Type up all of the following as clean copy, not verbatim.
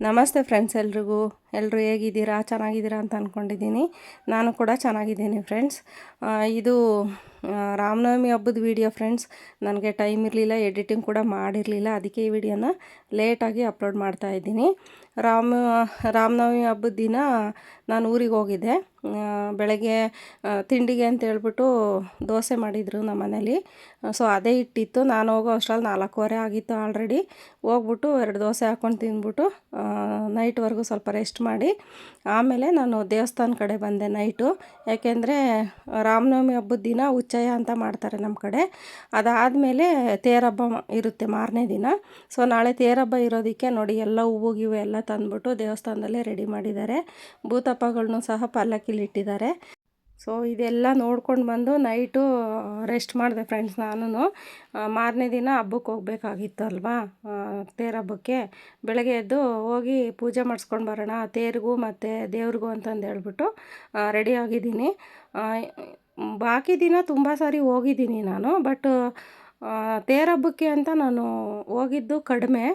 ನಮಸ್ತೆ ಫ್ರೆಂಡ್ಸ್, ಎಲ್ಲರೂ ಹೇಗಿದ್ದೀರಾ? ಚೆನ್ನಾಗಿದ್ದೀರಾ ಅಂತ ಅಂದ್ಕೊಂಡಿದ್ದೀನಿ. ನಾನು ಕೂಡ ಚೆನ್ನಾಗಿದ್ದೀನಿ ಫ್ರೆಂಡ್ಸ್. ಇದು ರಾಮನವಮಿ ಹಬ್ಬದ ವಿಡಿಯೋ ಫ್ರೆಂಡ್ಸ್. ನನಗೆ ಟೈಮ್ ಇರಲಿಲ್ಲ, ಎಡಿಟಿಂಗ್ ಕೂಡ ಮಾಡಿರಲಿಲ್ಲ. ಅದಕ್ಕೆ ಈ ವಿಡಿಯೋನ ಲೇಟಾಗಿ ಅಪ್ಲೋಡ್ ಮಾಡ್ತಾಯಿದ್ದೀನಿ. ರಾಮನವಮಿ ಹಬ್ಬದ ದಿನ ನಾನು ಊರಿಗೆ ಹೋಗಿದ್ದೆ. ಬೆಳಗ್ಗೆ ತಿಂಡಿಗೆ ಅಂತ ಹೇಳ್ಬಿಟ್ಟು ದೋಸೆ ಮಾಡಿದರು ನಮ್ಮ ಮನೇಲಿ. ಸೊ ಅದೇ ಇಟ್ಟಿತ್ತು. ನಾನು ಹೋಗೋ ಅಷ್ಟರಲ್ಲಿ 4:15 ಆಗಿತ್ತು ಆಲ್ರೆಡಿ. ಹೋಗ್ಬಿಟ್ಟು 2 ದೋಸೆ ಹಾಕ್ಕೊಂಡು ತಿಂದ್ಬಿಟ್ಟು ನೈಟ್ವರೆಗೂ ಸ್ವಲ್ಪ ರೆಸ್ಟ್ ಮಾಡಿ ಆಮೇಲೆ ನಾನು ದೇವಸ್ಥಾನ ಕಡೆ ಬಂದೆ ನೈಟು. ಯಾಕೆಂದರೆ ರಾಮನವಮಿ ಹಬ್ಬದ ದಿನ ಉಚ್ಚಯ ಅಂತ ಮಾಡ್ತಾರೆ ನಮ್ಮ ಕಡೆ. ಅದಾದಮೇಲೆ ತೇರಹಬ್ಬ ಇರುತ್ತೆ ಮಾರನೇ ದಿನ. ಸೊ ನಾಳೆ ತೇರಹಬ್ಬ ಇರೋದಕ್ಕೆ ನೋಡಿ ಎಲ್ಲ ಹೂವು ಗಿವು ಎಲ್ಲ ತಂದ್ಬಿಟ್ಟು ದೇವಸ್ಥಾನದಲ್ಲೇ ರೆಡಿ ಮಾಡಿದ್ದಾರೆ. ಭೂತಪ್ಪಗಳನ್ನೂ ಸಹ ಪಲ್ಲಕ್ಕಿಲಿ ಇಟ್ಟಿದ್ದಾರೆ. ಸೊ ಇದೆಲ್ಲ ನೋಡ್ಕೊಂಡು ಬಂದು ನೈಟು ರೆಸ್ಟ್ ಮಾಡಿದೆ ಫ್ರೆಂಡ್ಸ್. ನಾನು ಮಾರನೇ ದಿನ ಹಬ್ಬಕ್ಕೆ ಹೋಗ್ಬೇಕಾಗಿತ್ತು ಅಲ್ವಾ, ತೇರಹಬ್ಬಕ್ಕೆ. ಬೆಳಗ್ಗೆ ಎದ್ದು ಹೋಗಿ ಪೂಜೆ ಮಾಡಿಸ್ಕೊಂಡು ಬರೋಣ ತೇರಿಗೂ ಮತ್ತು ದೇವ್ರಿಗೂ ಅಂತಂದು ಹೇಳ್ಬಿಟ್ಟು ರೆಡಿ ಆಗಿದ್ದೀನಿ. ಬಾಕಿ ದಿನ ತುಂಬ ಸಾರಿ ಹೋಗಿದ್ದೀನಿ ನಾನು, ಬಟ್ ತೇರಹಬ್ಬಕ್ಕೆ ಅಂತ ನಾನು ಹೋಗಿದ್ದು ಕಡಿಮೆ.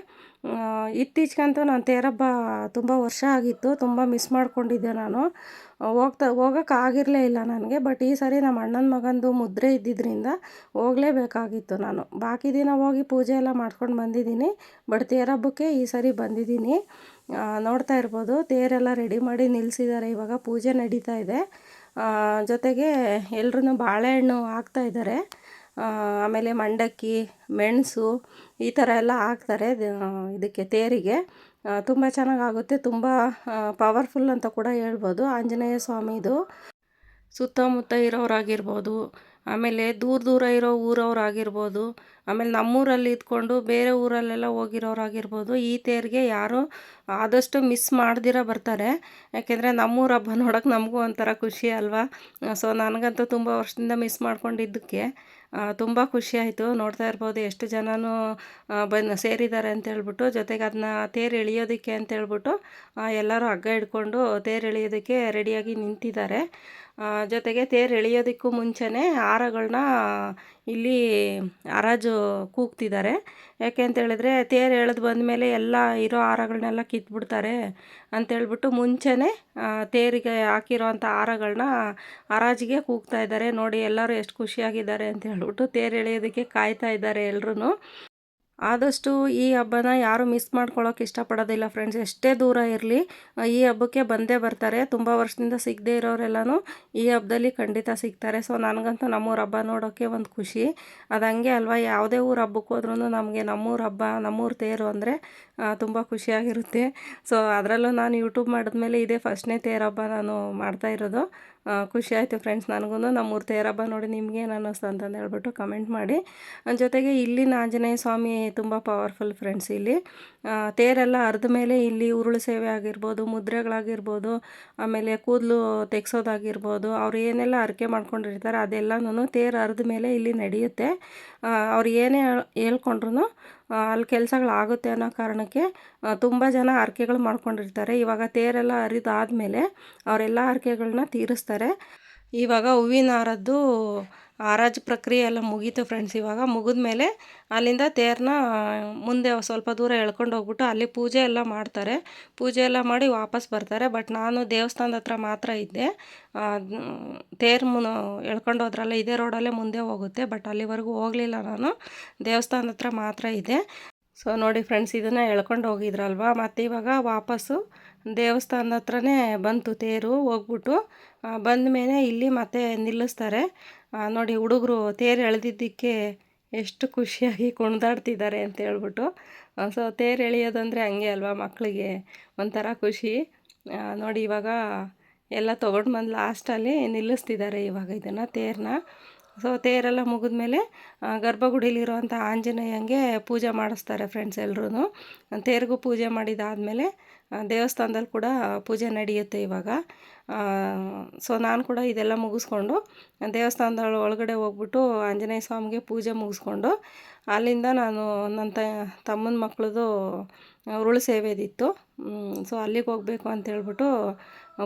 ಇತ್ತೀಚೆಗಂತೂ ನಾನು ತೇರಹಬ್ಬ ತುಂಬ ವರ್ಷ ಆಗಿತ್ತು, ತುಂಬ ಮಿಸ್ ಮಾಡ್ಕೊಂಡಿದ್ದೆ ನಾನು. ಹೋಗೋಕ್ಕಾಗಿರಲೇ ಇಲ್ಲ ನನಗೆ. ಬಟ್ ಈ ಸಾರಿ ನಮ್ಮ ಅಣ್ಣನ ಮಗಂದು ಮುದ್ರೆ ಇದ್ದಿದ್ದರಿಂದ ಹೋಗಲೇಬೇಕಾಗಿತ್ತು ನಾನು. ಬಾಕಿ ದಿನ ಹೋಗಿ ಪೂಜೆ ಎಲ್ಲ ಮಾಡ್ಕೊಂಡು ಬಂದಿದ್ದೀನಿ, ಬಟ್ ತೇರಹಬ್ಬಕ್ಕೆ ಈ ಸಾರಿ ಬಂದಿದ್ದೀನಿ. ನೋಡ್ತಾ ಇರ್ಬೋದು, ತೇರೆಲ್ಲ ರೆಡಿ ಮಾಡಿ ನಿಲ್ಲಿಸಿದ್ದಾರೆ. ಇವಾಗ ಪೂಜೆ ನಡೀತಾ ಇದೆ. ಜೊತೆಗೆ ಎಲ್ರೂ ಬಾಳೆಹಣ್ಣು ಹಾಕ್ತಾಯಿದ್ದಾರೆ. ಆಮೇಲೆ ಮಂಡಕ್ಕಿ, ಮೆಣಸು ಈ ಥರ ಎಲ್ಲ ಹಾಕ್ತಾರೆ ಇದಕ್ಕೆ ತೇರಿಗೆ. ತುಂಬ ಚೆನ್ನಾಗಾಗುತ್ತೆ. ತುಂಬ ಪವರ್ಫುಲ್ ಅಂತ ಕೂಡ ಹೇಳ್ಬೋದು ಆಂಜನೇಯ ಸ್ವಾಮಿದು. ಸುತ್ತಮುತ್ತ ಇರೋರಾಗಿರ್ಬೋದು, ಆಮೇಲೆ ದೂರ ಇರೋ ಊರವರಾಗಿರ್ಬೋದು, ಆಮೇಲೆ ನಮ್ಮೂರಲ್ಲಿ ಇದ್ಕೊಂಡು ಬೇರೆ ಊರಲ್ಲೆಲ್ಲ ಹೋಗಿರೋರಾಗಿರ್ಬೋದು, ಈ ತೇರಿಗೆ ಯಾರು ಆದಷ್ಟು ಮಿಸ್ ಮಾಡ್ದಿರ ಬರ್ತಾರೆ. ಯಾಕೆಂದರೆ ನಮ್ಮೂರ ಹಬ್ಬ ನೋಡೋಕೆ ನಮಗೂ ಒಂಥರ ಖುಷಿ ಅಲ್ವಾ. ಸೊ ನನಗಂತೂ ತುಂಬ ವರ್ಷದಿಂದ ಮಿಸ್ ಮಾಡ್ಕೊಂಡಿದ್ದಕ್ಕೆ ತುಂಬ ಖುಷಿಯಾಯಿತು. ನೋಡ್ತಾ ಇರ್ಬೋದು ಎಷ್ಟು ಜನನೂ ಸೇರಿದ್ದಾರೆ ಅಂತೇಳ್ಬಿಟ್ಟು. ಜೊತೆಗೆ ಅದನ್ನ ತೇರು ಎಳೆಯೋದಕ್ಕೆ ಅಂತೇಳ್ಬಿಟ್ಟು ಎಲ್ಲರೂ ಹಗ್ಗ ಹಿಡ್ಕೊಂಡು ತೇರು ಎಳೆಯೋದಕ್ಕೆ ರೆಡಿಯಾಗಿ ನಿಂತಿದ್ದಾರೆ. ಜೊತೆಗೆ ತೇರು ಎಳೆಯೋದಕ್ಕೂ ಮುಂಚೆನೇ ಹಾರಗಳನ್ನ ಇಲ್ಲಿ ಹರಾಜು ಕೂಗ್ತಿದ್ದಾರೆ. ಯಾಕೆ ಅಂತೇಳಿದ್ರೆ ತೇರು ಎಳೆದು ಬಂದಮೇಲೆ ಎಲ್ಲ ಇರೋ ಹಾರಗಳನ್ನೆಲ್ಲ ಕಿತ್ಬಿಡ್ತಾರೆ ಅಂತೇಳ್ಬಿಟ್ಟು ಮುಂಚೆನೇ ತೇರಿಗೆ ಹಾಕಿರೋ ಅಂಥ ಹಾರಗಳನ್ನ ಹರಾಜಿಗೆ ಕೂಗ್ತಾ ಇದ್ದಾರೆ. ನೋಡಿ ಎಲ್ಲರೂ ಎಷ್ಟು ಖುಷಿಯಾಗಿದ್ದಾರೆ ಅಂತ ಹೇಳ್ಬಿಟ್ಟು ತೇರು ಎಳೆಯೋದಕ್ಕೆ ಕಾಯ್ತಾ ಇದ್ದಾರೆ ಎಲ್ರೂ. ಆದಷ್ಟು ಈ ಹಬ್ಬನ ಯಾರೂ ಮಿಸ್ ಮಾಡ್ಕೊಳ್ಳೋಕೆ ಇಷ್ಟಪಡೋದಿಲ್ಲ ಫ್ರೆಂಡ್ಸ್. ಎಷ್ಟೇ ದೂರ ಇರಲಿ ಈ ಹಬ್ಬಕ್ಕೆ ಬಂದೇ ಬರ್ತಾರೆ. ತುಂಬ ವರ್ಷದಿಂದ ಸಿಗದೇ ಇರೋರೆಲ್ಲನೂ ಈ ಹಬ್ಬದಲ್ಲಿ ಖಂಡಿತ ಸಿಗ್ತಾರೆ. ಸೊ ನನಗಂತೂ ನಮ್ಮೂರ ಹಬ್ಬ ನೋಡೋಕ್ಕೆ ಒಂದು ಖುಷಿ. ಅದು ಹಂಗೆ ಅಲ್ವಾ, ಯಾವುದೇ ಊರು ಹಬ್ಬಕ್ಕೆ ಹೋದ್ರೂ ನಮಗೆ ನಮ್ಮೂರ ಹಬ್ಬ, ನಮ್ಮೂರು ತೇರು ಅಂದರೆ ತುಂಬ ಖುಷಿಯಾಗಿರುತ್ತೆ. ಸೊ ಅದರಲ್ಲೂ ನಾನು ಯೂಟ್ಯೂಬ್ ಮಾಡಿದ್ಮೇಲೆ ಇದೇ ಫಸ್ಟ್ನೇ ತೇರು ಹಬ್ಬ ನಾನು ಮಾಡ್ತಾಯಿರೋದು. ಖುಷಿ ಆಯಿತು ಫ್ರೆಂಡ್ಸ್ ನನಗೂ. ನಮ್ಮೂರು ತೇರಹಬ್ಬ ನೋಡಿ ನಿಮ್ಗೇನು ಅನ್ನಿಸ್ತು ಅಂತಂದು ಹೇಳ್ಬಿಟ್ಟು ಕಮೆಂಟ್ ಮಾಡಿ. ಜೊತೆಗೆ ಇಲ್ಲಿನ ಆಂಜನೇಯ ಸ್ವಾಮಿ ತುಂಬ ಪವರ್ಫುಲ್ ಫ್ರೆಂಡ್ಸ್. ಇಲ್ಲಿ ತೇರೆಲ್ಲ ಹರಿದ ಮೇಲೆ ಇಲ್ಲಿ ಉರುಳು ಸೇವೆ ಆಗಿರ್ಬೋದು, ಮುದ್ರೆಗಳಾಗಿರ್ಬೋದು, ಆಮೇಲೆ ಕೂದಲು ತೆಗ್ಸೋದಾಗಿರ್ಬೋದು, ಅವ್ರು ಏನೆಲ್ಲ ಹರಕೆ ಮಾಡ್ಕೊಂಡಿರ್ತಾರೆ ಅದೆಲ್ಲನೂ ತೇರು ಹರಿದ ಮೇಲೆ ಇಲ್ಲಿ ನಡೆಯುತ್ತೆ. ಅವ್ರು ಏನೇ ಹೇಳ್ಕೊಂಡ್ರು ಅಲ್ಲಿ ಕೆಲಸಗಳಾಗುತ್ತೆ ಅನ್ನೋ ಕಾರಣಕ್ಕೆ ತುಂಬ ಜನ ಹರಕೆಗಳು ಮಾಡ್ಕೊಂಡಿರ್ತಾರೆ. ಇವಾಗ ತೇರೆಲ್ಲ ಹರಿದಾದ್ಮೇಲೆ ಅವರೆಲ್ಲ ಹರಕೆಗಳನ್ನ ತೀರಿಸ್ತಾರೆ. ಇವಾಗ ಹೂವಿನ ಹಾರದ್ದು ಹರಾಜು ಪ್ರಕ್ರಿಯೆ ಎಲ್ಲ ಮುಗೀತು ಫ್ರೆಂಡ್ಸ್. ಇವಾಗ ಮುಗಿದ್ಮೇಲೆ ಅಲ್ಲಿಂದ ತೇರನ್ನ ಮುಂದೆ ಸ್ವಲ್ಪ ದೂರ ಎಳ್ಕೊಂಡು ಹೋಗ್ಬಿಟ್ಟು ಅಲ್ಲಿ ಪೂಜೆ ಎಲ್ಲ ಮಾಡ್ತಾರೆ. ಪೂಜೆ ಎಲ್ಲ ಮಾಡಿ ವಾಪಸ್ ಬರ್ತಾರೆ. ಬಟ್ ನಾನು ದೇವಸ್ಥಾನದ ಹತ್ರ ಮಾತ್ರ ಇದ್ದೆ. ತೇರು ಎಳ್ಕೊಂಡು ಹೋದ್ರಲ್ಲ ಇದೇ ರೋಡಲ್ಲೇ ಮುಂದೆ ಹೋಗುತ್ತೆ, ಬಟ್ ಅಲ್ಲಿವರೆಗೂ ಹೋಗಲಿಲ್ಲ ನಾನು. ದೇವಸ್ಥಾನದ ಹತ್ರ ಮಾತ್ರ ಇದೆ. ಸೊ ನೋಡಿ ಫ್ರೆಂಡ್ಸ್, ಇದನ್ನು ಎಳ್ಕೊಂಡು ಹೋಗಿದ್ರಲ್ವ, ಮತ್ತು ಇವಾಗ ವಾಪಸ್ಸು ದೇವಸ್ಥಾನದ ಹತ್ರನೇ ಬಂತು ತೇರು. ಹೋಗ್ಬಿಟ್ಟು ಬಂದ ಮೇಲೆ ಇಲ್ಲಿ ಮತ್ತೆ ನಿಲ್ಲಿಸ್ತಾರೆ. ನೋಡಿ ಹುಡುಗರು ತೇರು ಎಳೆದಿದ್ದಕ್ಕೆ ಎಷ್ಟು ಖುಷಿಯಾಗಿ ಕುಣಿದಾಡ್ತಿದ್ದಾರೆ ಅಂತ ಹೇಳ್ಬಿಟ್ಟು. ಸೊ ತೇರು ಎಳೆಯೋದಂದರೆ ಹಂಗೆ ಅಲ್ವಾ, ಮಕ್ಕಳಿಗೆ ಒಂಥರ ಖುಷಿ. ನೋಡಿ ಇವಾಗ ಎಲ್ಲ ತೊಗೊಂಡು ಬಂದು ಲಾಸ್ಟಲ್ಲಿ ನಿಲ್ಲಿಸ್ತಿದ್ದಾರೆ ಇವಾಗ ಇದನ್ನು ತೇರನ್ನ. ಸೊ ತೇರೆಲ್ಲ ಮುಗಿದ್ಮೇಲೆ ಗರ್ಭಗುಡಿಲಿರುವಂಥ ಆಂಜನೇಯಂಗೆ ಪೂಜೆ ಮಾಡಿಸ್ತಾರೆ ಫ್ರೆಂಡ್ಸ್ ಎಲ್ರೂ. ತೇರಿಗೂ ಪೂಜೆ ಮಾಡಿದಾದಮೇಲೆ ದೇವಸ್ಥಾನದಲ್ಲಿ ಕೂಡ ಪೂಜೆ ನಡೆಯುತ್ತೆ ಇವಾಗ. ಸೊ ನಾನು ಕೂಡ ಇದೆಲ್ಲ ಮುಗಿಸ್ಕೊಂಡು ದೇವಸ್ಥಾನದ ಒಳಗಡೆ ಹೋಗ್ಬಿಟ್ಟು ಆಂಜನೇಯ ಸ್ವಾಮಿಗೆ ಪೂಜೆ ಮುಗಿಸ್ಕೊಂಡು ಅಲ್ಲಿಂದ ನಾನು ನನ್ನ ತಮ್ಮನ ಮಕ್ಕಳದು ಉರುಳು ಸೇವೆದಿತ್ತು. ಸೊ ಅಲ್ಲಿಗೆ ಹೋಗಬೇಕು ಅಂತೇಳ್ಬಿಟ್ಟು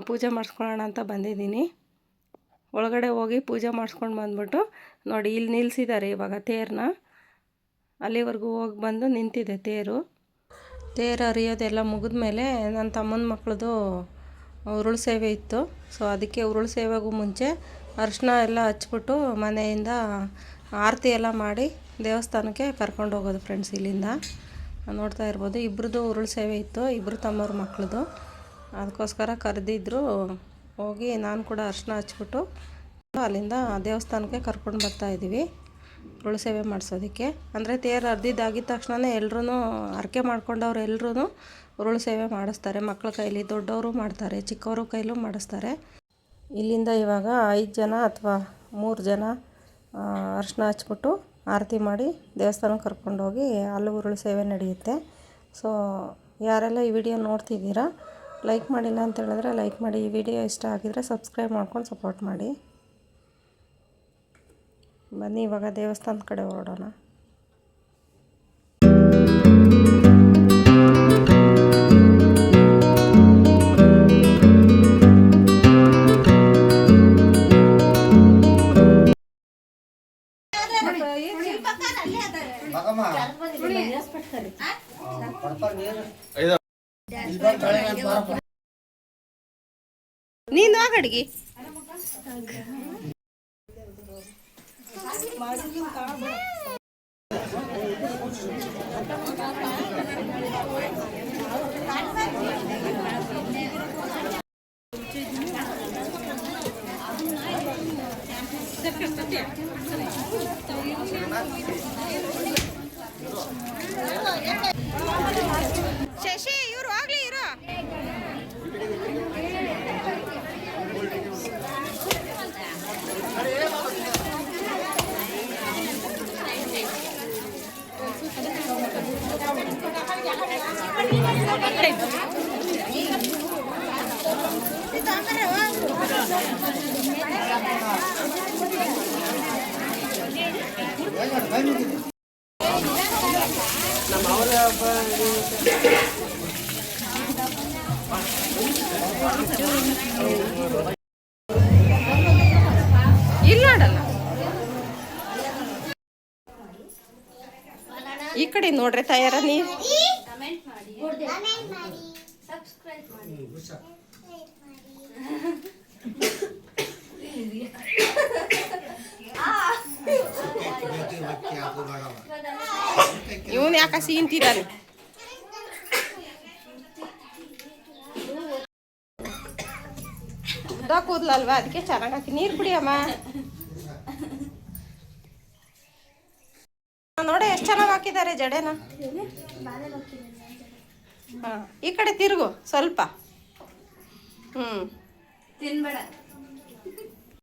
ಪೂಜೆ ಮಾಡಿಸ್ಕೊಳ್ಳೋಣ ಅಂತ ಬಂದಿದ್ದೀನಿ. ಒಳಗಡೆ ಹೋಗಿ ಪೂಜೆ ಮಾಡಿಸ್ಕೊಂಡು ಬಂದ್ಬಿಟ್ಟು ನೋಡಿ ಇಲ್ಲಿ ನಿಲ್ಲಿಸಿದ್ದಾರೆ ಇವಾಗ ತೇರನ್ನ. ಅಲ್ಲಿವರೆಗೂ ಹೋಗಿ ಬಂದು ನಿಂತಿದೆ ತೇರು. ತೇರು ಹರಿಯೋದೆಲ್ಲ ಮುಗಿದ್ಮೇಲೆ ನನ್ನ ತಮ್ಮನ ಮಕ್ಕಳದು ಉರುಳು ಸೇವೆ ಇತ್ತು. ಸೊ ಅದಕ್ಕೆ ಉರುಳು ಸೇವೆಗೂ ಮುಂಚೆ ಅರಿಶಿನ ಎಲ್ಲ ಹಚ್ಬಿಟ್ಟು ಮನೆಯಿಂದ ಆರತಿ ಎಲ್ಲ ಮಾಡಿ ದೇವಸ್ಥಾನಕ್ಕೆ ಕರ್ಕೊಂಡು ಹೋಗೋದು ಫ್ರೆಂಡ್ಸ್. ಇಲ್ಲಿಂದ ನೋಡ್ತಾ ಇರ್ಬೋದು, ಇಬ್ರದ್ದು ಉರುಳು ಸೇವೆ ಇತ್ತು, ಇಬ್ಬರು ತಮ್ಮವ್ರ ಮಕ್ಕಳದು. ಅದಕ್ಕೋಸ್ಕರ ಕರೆದಿದ್ರು, ಹೋಗಿ ನಾನು ಕೂಡ ಅರಿಶಿನ ಹಚ್ಬಿಟ್ಟು ಅಲ್ಲಿಂದ ದೇವಸ್ಥಾನಕ್ಕೆ ಕರ್ಕೊಂಡು ಬರ್ತಾಯಿದ್ದೀವಿ ಉರುಳು ಸೇವೆ ಮಾಡಿಸೋದಕ್ಕೆ. ಅಂದರೆ ತೇರು ಹರಿದಿದ್ದಾಗಿದ ತಕ್ಷಣ ಎಲ್ಲರೂ ಹರಕೆ ಮಾಡ್ಕೊಂಡವ್ರು ಎಲ್ಲರೂ ಉರುಳು ಸೇವೆ ಮಾಡಿಸ್ತಾರೆ. ಮಕ್ಕಳ ಕೈಲಿ, ದೊಡ್ಡವರು ಮಾಡ್ತಾರೆ, ಚಿಕ್ಕವರು ಕೈಲೂ ಮಾಡಿಸ್ತಾರೆ. ಇಲ್ಲಿಂದ ಇವಾಗ 5 ಜನ ಅಥವಾ 3 ಜನ ಅರಿಶಿನ ಹಚ್ಬಿಟ್ಟು ಆರತಿ ಮಾಡಿ ದೇವಸ್ಥಾನಕ್ಕೆ ಕರ್ಕೊಂಡೋಗಿ ಅಲ್ಲಿ ಉರುಳು ಸೇವೆ ನಡೆಯುತ್ತೆ. ಸೊ ಯಾರೆಲ್ಲ ಈ ವಿಡಿಯೋ ನೋಡ್ತಿದ್ದೀರಾ, ಲೈಕ್ ಮಾಡಿಲ್ಲ ಅಂತ ಹೇಳಿದ್ರೆ ಲೈಕ್ ಮಾಡಿ. ಈ ವಿಡಿಯೋ ಇಷ್ಟ ಆಗಿದರೆ ಸಬ್ಸ್ಕ್ರೈಬ್ ಮಾಡ್ಕೊಂಡು ಸಪೋರ್ಟ್ ಮಾಡಿ. ಬನ್ನಿ ಇವಾಗ ದೇವಸ್ಥಾನದ ಕಡೆ ಹೊರಡೋಣ. ನೀನು ಅಡಿಗೆ ಶಶಿ ಇವರು ಆಗ್ಲಿ ಇರೋ. ಇಲ್ಲಿ ನೋಡಲ್ಲ, ಈ ಕಡೆ ನೋಡ್ರಿ ತಯಾರ. ನೀವು ಇವನು ಯಾಕ ಸೀಂತಿದ್ದಾನೆ. ಉದ್ದ ಕೂದಲಲ್ವಾ, ಅದಕ್ಕೆ ಚೆನ್ನಾಗಿ ಹಾಕಿ. ನೀರು ಕುಡಿಯಮ್ಮ. ನೋಡಿ ಎಷ್ಟು ಚೆನ್ನಾಗಿ ಹಾಕಿದ್ದಾರೆ ಜಡೆನ. ಹಾಂ, ಈ ಕಡೆ ತಿರುಗು ಸ್ವಲ್ಪ. ತಿನ್ಬೇಡ.